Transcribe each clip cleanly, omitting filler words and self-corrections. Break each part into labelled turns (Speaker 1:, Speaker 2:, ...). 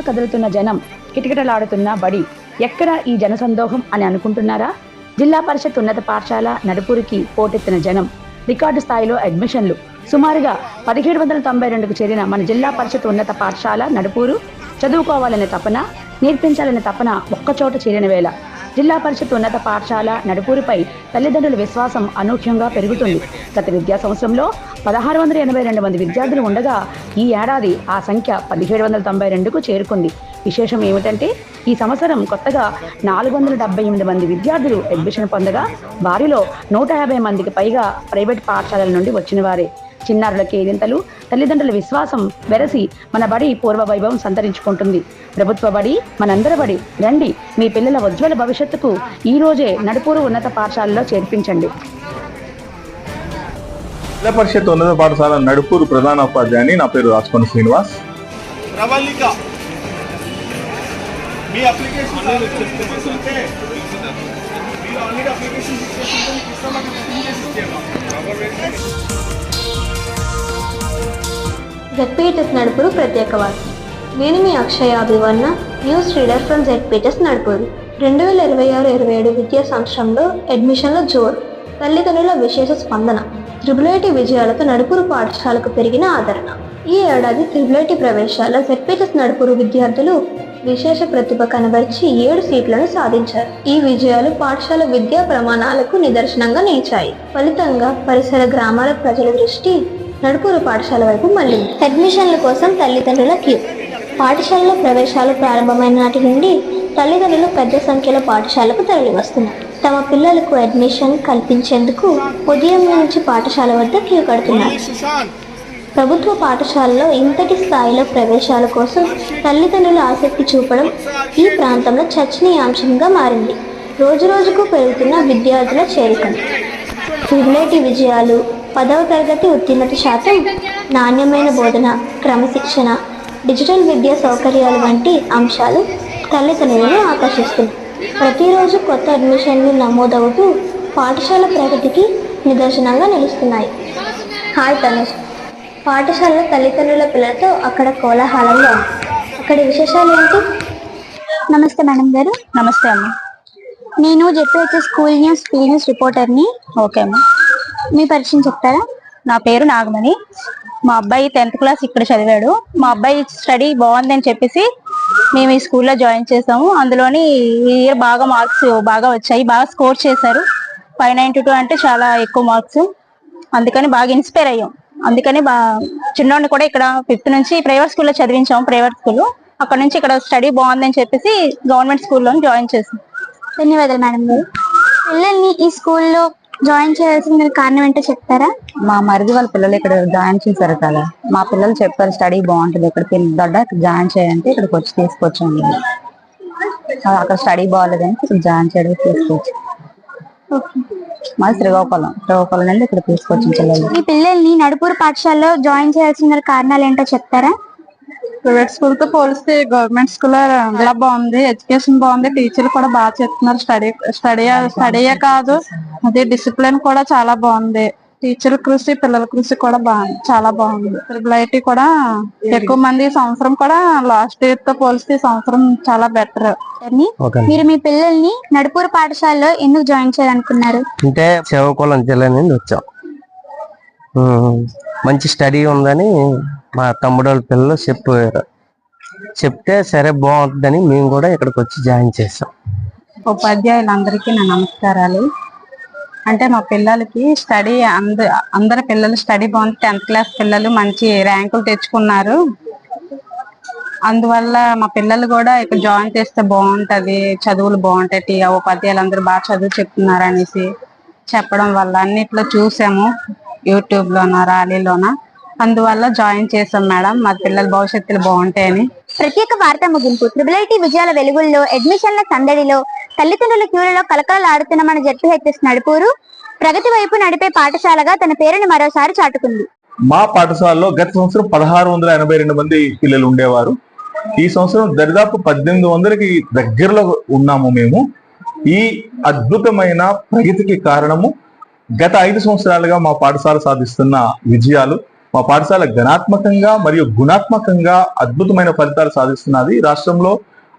Speaker 1: కదులుతున్న జనం, కిటకిటలాడుతున్న బడి. ఎక్కడ ఈ జనసందోహం అని అనుకుంటున్నారా? జిల్లా పరిషత్ ఉన్నత పాఠశాల నడుపూరుకి పోటెత్తిన జనం, రికార్డు స్థాయిలో అడ్మిషన్లు. సుమారుగా 1792కు చేరిన మన జిల్లా పరిషత్ ఉన్నత పాఠశాల నడుపూరు చదువుకోవాలనే తపన, నేర్పించాలనే తపన ఒక్కచోట చేరిన వేళ జిల్లా పరిషత్ ఉన్నత పాఠశాల నడుపూరుపై తల్లిదండ్రుల విశ్వాసం అనూహ్యంగా పెరుగుతుంది. గత విద్యా సంవత్సరంలో 1682 మంది విద్యార్థులు ఉండగా ఈ ఏడాది ఆ సంఖ్య 1792కు చేరుకుంది. విశేషం ఏమిటంటే ఈ సంవత్సరం కొత్తగా 478 మంది విద్యార్థులు అడ్మిషన్ పొందగా వారిలో 150 మందికి పైగా ప్రైవేట్ పాఠశాలల నుండి వచ్చిన వారే. చిన్నారుల కేరింతలు, తల్లిదండ్రుల విశ్వాసం వెరసి మన బడి పూర్వ వైభవం సంతరించుకుంటుంది. ప్రభుత్వ బడి మనందరి బడి. రండి, మీ పిల్లల ఉజ్వల భవిష్యత్తుకు ఈ రోజే నడుపూరు ఉన్నత పాఠశాలలో చేర్పించండి.
Speaker 2: జిల్లా పరిషత్ ఉన్నత పాఠశాల నడుపూరు ప్రధాన ఉపాధ్యాయుని. నా పేరు రాజకొండ శ్రీనివాస్.
Speaker 3: జెడ్పీహెచ్ఎస్ నడుపూరు ప్రత్యేక వార్త. నేను మీ Akshaya Abhivarna, news reader from ZPHS Nadupuru. 2026-27 విద్యా సంవత్సరంలో అడ్మిషన్ల జోరు, తల్లిదండ్రుల విశేష స్పందన, త్రిబుల్ విజయాలతో నడుపూరు పాఠశాలకు పెరిగిన ఆదరణ. ఈ ఏడాది త్రిబుల్ ప్రవేశాల జెడ్పీహెచ్ఎస్ నడుపూరు విద్యార్థులు విశేష ప్రతిభ కనబరిచి 7 సీట్లను సాధించారు. ఈ విజయాలు పాఠశాల విద్యా ప్రమాణాలకు నిదర్శనంగా నిలిచాయి. ఫలితంగా పరిసర గ్రామాల ప్రజల దృష్టి నడుపూరు పాఠశాల వైపు మళ్ళింది. అడ్మిషన్ల కోసం తల్లిదండ్రుల క్యూ. పాఠశాలలో ప్రవేశాలు ప్రారంభమైన నాటి నుండి తల్లిదండ్రులు పెద్ద సంఖ్యలో పాఠశాలకు తరలి వస్తున్నారు. తమ పిల్లలకు అడ్మిషన్ కల్పించేందుకు ఉదయం నుంచి పాఠశాల వద్ద క్యూ కడుతున్నారు. ప్రభుత్వ పాఠశాలలో ఇంతటి స్థాయిలో ప్రవేశాల కోసం తల్లిదండ్రుల ఆసక్తి చూపడం ఈ ప్రాంతంలో చర్చనీయాంశంగా మారింది. రోజురోజుకు పెరుగుతున్న విద్యార్థుల చేరికలు, ట్రిబుల్ విజయాలు, 10వ తరగతి ఉత్తీర్ణత శాతం, నాణ్యమైన బోధన, క్రమశిక్షణ, డిజిటల్ విద్యా సౌకర్యాలు వంటి అంశాలు తల్లిదండ్రులను ఆకర్షిస్తున్నాయి. ప్రతిరోజు కొత్త అడ్మిషన్లు నమోదవుతూ పాఠశాల ప్రగతికి నిదర్శనంగా నిలుస్తున్నాయి. హాయ్ తనుష్. పాఠశాలలో తల్లిదండ్రుల పిల్లలతో అక్కడ కోలాహలంగా ఉంది. అక్కడి విశేషాలు ఏంటి?
Speaker 4: నమస్తే మేడం గారు.
Speaker 1: నమస్తే అమ్మ.
Speaker 4: నేను ZPHS school news field news రిపోర్టర్ని.
Speaker 1: ఓకే అమ్మ.
Speaker 4: మీ పరిచయం చెప్తారా?
Speaker 1: నా పేరు నాగమణి. మా అబ్బాయి 10th క్లాస్ ఇక్కడ చదివాడు. మా అబ్బాయి స్టడీ బాగుందని చెప్పేసి మేము ఈ స్కూల్లో జాయిన్ చేసాము. అందులోని ఈ ఇయర్ బాగా మార్క్స్ బాగా వచ్చాయి, బాగా స్కోర్ చేశారు. 592 అంటే చాలా ఎక్కువ మార్క్స్. అందుకని బాగా ఇన్స్పైర్ అయ్యాం. అందుకని చిన్నోడిని కూడా ఇక్కడ 5th నుంచి ప్రైవేట్ స్కూల్లో చదివించాము. ప్రైవేట్ స్కూల్ అక్కడ నుంచి ఇక్కడ స్టడీ బాగుందని చెప్పేసి గవర్నమెంట్ స్కూల్లో జాయిన్ చేసాం.
Speaker 4: ధన్యవాదాలు మేడం గారు. పిల్లల్ని ఈ స్కూల్లో జాయిన్ చేయాల్సిన కారణం ఏంటో చెప్తారా?
Speaker 1: మా మరిది వాళ్ళ పిల్లలు ఇక్కడ జాయిన్ చేశారు కదా, మా పిల్లలు చెప్పారు స్టడీ బాగుంటుంది ఇక్కడ దొడ్డ జాయిన్ చేయంటే ఇక్కడికి వచ్చి తీసుకొచ్చాము. అక్కడ స్టడీ బాగాలేదని ఇక్కడ జాయిన్ చేయడానికి తీసుకొచ్చి మాది శ్రీకాకుళం నుండి ఇక్కడ తీసుకొచ్చిన పిల్లలు.
Speaker 4: మీ పిల్లల్ని నడుపూరు పాఠశాలలో జాయిన్ చేయాల్సిన కారణాలు ఏంటో చెప్తారా?
Speaker 5: ప్రైవేట్ స్కూల్ తో పోలిస్తే గవర్నమెంట్ స్కూల్ చాలా బాగుంది. ఎడ్యుకేషన్ బాగుంది, టీచర్లు కూడా బాగా చెప్తున్నారు. స్టడీయే కాదు, అదే డిసిప్లిన్ కూడా చాలా బాగుంది. టీచర్ కృషి, పిల్లల కృషి కూడా చాలా బాగుంది. ట్రిబుల్ కూడా ఎక్కువ మంది సంవత్సరం కూడా లాస్ట్ ఇయర్ తో పోలిస్తే సంవత్సరం చాలా బెటర్.
Speaker 4: మీరు మీ పిల్లల్ని నడుపూరు పాఠశాలలో ఎందుకు జాయిన్ చేయాలనుకున్నారు?
Speaker 6: అంటే శ్రీకాకుళం జిల్లా నుండి వచ్చాం. మంచి స్టడీ ఉందని మా తమ్ముడు వాళ్ళ పిల్లలు చెప్తే సరే బాగుంటుందని మేము కూడా ఇక్కడికి వచ్చి జాయిన్ చేసాం.
Speaker 5: ఉపాధ్యాయులందరికీ నా నమస్కారాలు. అంటే మా పిల్లలకి స్టడీ అందరి పిల్లలు స్టడీ బాగుంది. 10th క్లాస్ పిల్లలు మంచి ర్యాంకులు తెచ్చుకున్నారు. అందువల్ల మా పిల్లలు కూడా ఇక్కడ జాయిన్ చేస్తే బాగుంటది, చదువులు బాగుంటాయి, ఉపాధ్యాయులు అందరూ బాగా చదువు చెప్తున్నారు అనేసి చెప్పడం వల్ల అన్నిట్లో చూసాము, యూట్యూబ్ లోనా ర్యాలీలోనా. అందువల్ల జాయిన్ చేసాం మేడం, మా పిల్లల భవిష్యత్తులు బాగుంటాయని.
Speaker 4: ప్రత్యేక వార్త ముగింపు. ట్రిబుల్ విజయాల వెలుగుల్లో, అడ్మిషన్ల సందడిలో, తల్లిదండ్రుల క్యూలలో కలకలలాడుతున్న మన జెడ్పీహెచ్ఎస్ నడుపూరు ప్రగతి వైపు నడిపే పాఠశాలగా తన పేరుని మరోసారి చాటుకుంది.
Speaker 2: మా పాఠశాలలో గత సంవత్సరం 1682 మంది పిల్లలు ఉండేవారు. ఈ సంవత్సరం దరిదాపు 1800కి దగ్గరలో ఉన్నాము మేము. ఈ అద్భుతమైన ప్రగతికి కారణము గత 5 సంవత్సరాలుగా మా పాఠశాల సాధిస్తున్న విజయాలు. మా పాఠశాల ఘనాత్మకంగా మరియు గుణాత్మకంగా అద్భుతమైన ఫలితాలు సాధిస్తున్నది. రాష్ట్రంలో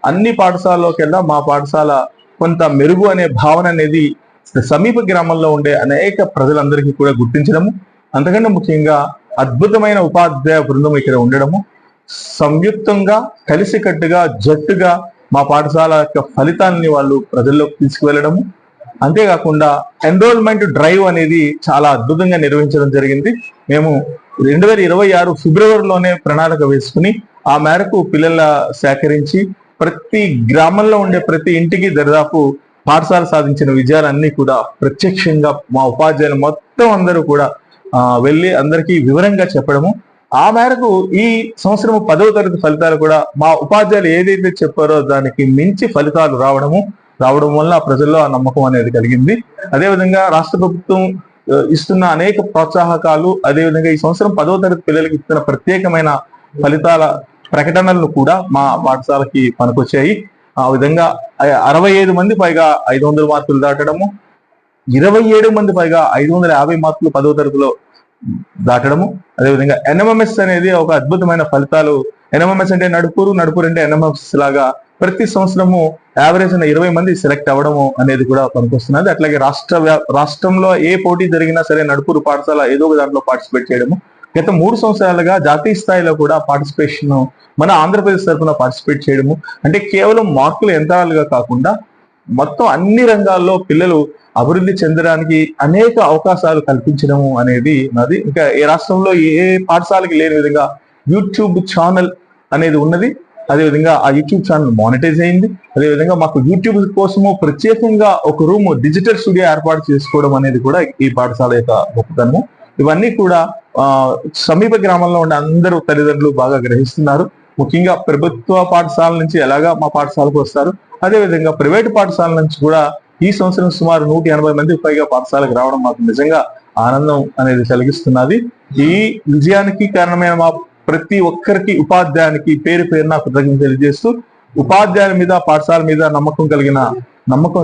Speaker 2: అన్ని పాఠశాలలోకెల్లా మా పాఠశాల కొంత మెరుగు అనే భావన అనేది సమీప గ్రామంలో ఉండే అనేక ప్రజలందరికీ కూడా గుర్తించడము, అంతకంటే ముఖ్యంగా అద్భుతమైన ఉపాధ్యాయ బృందం ఇక్కడ ఉండడము, సంయుక్తంగా కలిసికట్టుగా జట్టుగా మా పాఠశాల యొక్క ఫలితాలని వాళ్ళు ప్రజల్లోకి తీసుకువెళ్ళడము, అంతేకాకుండా ఎన్రోల్మెంట్ డ్రైవ్ అనేది చాలా అద్భుతంగా నిర్వహించడం జరిగింది. మేము 2026 ఫిబ్రవరిలోనే ప్రణాళిక వేసుకుని ఆ మేరకు పిల్లల సేకరించి ప్రతి గ్రామంలో ఉండే ప్రతి ఇంటికి దరిదాపు పాఠశాల సాధించిన విజయాలన్నీ కూడా ప్రత్యక్షంగా మా ఉపాధ్యాయులు మొత్తం అందరూ కూడా వెళ్ళి అందరికీ వివరంగా చెప్పడము, ఆ మేరకు ఈ సంవత్సరం 10వ తరగతి ఫలితాలు కూడా మా ఉపాధ్యాయులు ఏదైతే చెప్పారో దానికి మించి ఫలితాలు రావడం వల్ల ప్రజల్లో ఆ నమ్మకం అనేది కలిగింది. అదేవిధంగా రాష్ట్ర ప్రభుత్వం ఇస్తున్న అనేక ప్రోత్సాహకాలు, అదేవిధంగా ఈ సంవత్సరం 10వ తరగతి పిల్లలకి ఇస్తున్న ప్రత్యేకమైన ఫలితాల ప్రకటనలు కూడా మా పాఠశాలకి పనికొచ్చాయి. ఆ విధంగా 65 మంది పైగా 500 మార్కులు దాటడము, 27 మంది పైగా 550 మార్కులు 10వ తరగతిలో దాటడము, అదేవిధంగా ఎన్ఎంఎంఎస్ అనేది ఒక అద్భుతమైన ఫలితాలు. ఎన్ఎంఎంఎస్ అంటే నడుపూరు అంటే ఎన్ఎంఎంఎస్ లాగా ప్రతి సంవత్సరము యావరేజ్ 20 మంది సెలెక్ట్ అవ్వడము అనేది కూడా పనికొస్తున్నది. అట్లాగే రాష్ట్రంలో ఏ పోటీ జరిగినా సరే నడుపూరు పాఠశాల ఏదో ఒక దాంట్లో పార్టిసిపేట్ చేయడము, గత 3 సంవత్సరాలుగా జాతీయ స్థాయిలో కూడా పార్టిసిపేషన్ మన ఆంధ్రప్రదేశ్ తరఫున పార్టిసిపేట్ చేయడము, అంటే కేవలం మార్కులు యంత్రాలుగా కాకుండా మొత్తం అన్ని రంగాల్లో పిల్లలు అభివృద్ధి చెందడానికి అనేక అవకాశాలు కల్పించడము అనేది నాది. ఇంకా ఏ రాష్ట్రంలో ఏ పాఠశాలకి లేని విధంగా యూట్యూబ్ ఛానల్ అనేది ఉన్నది. అదేవిధంగా ఆ యూట్యూబ్ ఛానల్ మానిటైజ్ అయింది. అదేవిధంగా మాకు యూట్యూబ్ కోసము ప్రత్యేకంగా ఒక రూమ్ డిజిటల్ స్టూడియో ఏర్పాటు చేసుకోవడం అనేది కూడా ఈ పాఠశాల యొక్క గొప్పతనము. ఇవన్నీ కూడా సమీప గ్రామంలో ఉండే అందరూ తల్లిదండ్రులు బాగా గ్రహిస్తున్నారు. ముఖ్యంగా ప్రభుత్వ పాఠశాల నుంచి ఎలాగా మా పాఠశాలకు వస్తారు, అదేవిధంగా ప్రైవేటు పాఠశాల నుంచి కూడా ఈ సంవత్సరం సుమారు 180 మందికి పైగా పాఠశాలకు రావడం మాకు నిజంగా ఆనందం అనేది కలిగిస్తున్నది. ఈ విజయానికి కారణమైన మా ప్రతి ఒక్కరికి ఉపాధ్యాయునికి పేరు పేరున కృతజ్ఞతలు తెలియజేస్తూ, ఉపాధ్యాయుల మీద పాఠశాల మీద నమ్మకం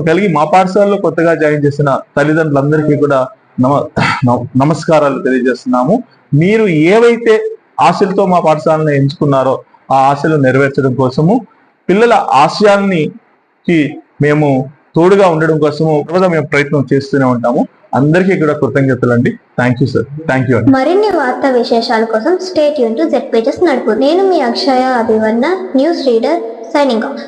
Speaker 2: కలిగి మా పాఠశాలలో కొత్తగా జాయిన్ చేసిన తల్లిదండ్రులందరికీ కూడా నమస్కారాలు తెలియజేస్తున్నాము. మీరు ఏవైతే ఆశలతో మా పాఠశాలను ఎంచుకున్నారో ఆ ఆశలు నెరవేర్చడం కోసము, పిల్లల ఆశయాల్ని మేము తోడుగా ఉండడం కోసము మేము ప్రయత్నం చేస్తూనే ఉంటాము. అందరికీ కూడా కృతజ్ఞతలు అండి. Thank you sir. Thank you అండి.
Speaker 3: మరిన్ని వార్తా విశేషాల కోసం stay tune to Z pages నడుపు. నేను మీ Akshaya Abhivarna, news reader, signing off.